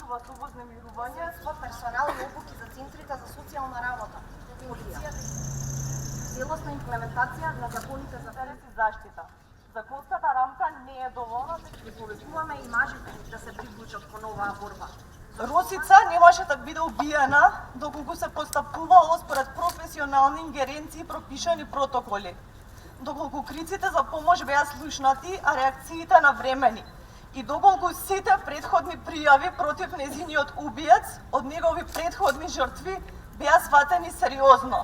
случува со вознемирување, со персонал и обуки за центрите за социјална работа, полиција, целосна имплементација на законите за заштита. Законската рамка не е доволна, да повикуваме и мажите да се приклучат кон оваа борба. Росица немаше да биде убиена доколку се постапувало според професионални ингеренции и пропишани протоколи. Доколку криците за помош беа слушнати, а реакциите навремени. И доколку сите предходни пријави против незиниот убиец од негови предходни жртви беа сватени сериозно.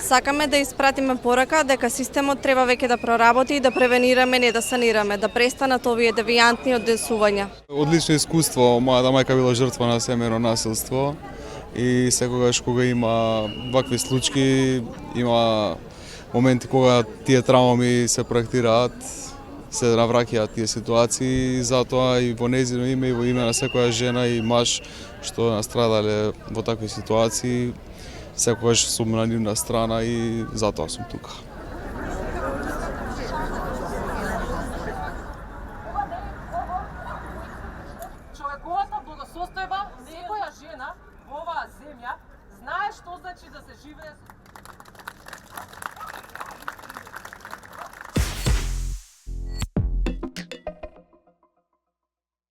Сакаме да испратиме порака дека системот треба веќе да проработи и да превенираме, не да санираме, да престанат овие девијантни однесувања. Одлично искуство, мојата мајка била жртва на семејно насилство и секогаш кога има вакви случаи, има моменти кога тие травми се проектираат, се навраќаат тие ситуации, затоа и во нејзино име и во име на секоја жена и маж што настрадале во такви ситуации, секогаш сум на нивна страна и затоа сум тука. Човековата благосостојба, секоја жена во оваа земја знае што значи да се живее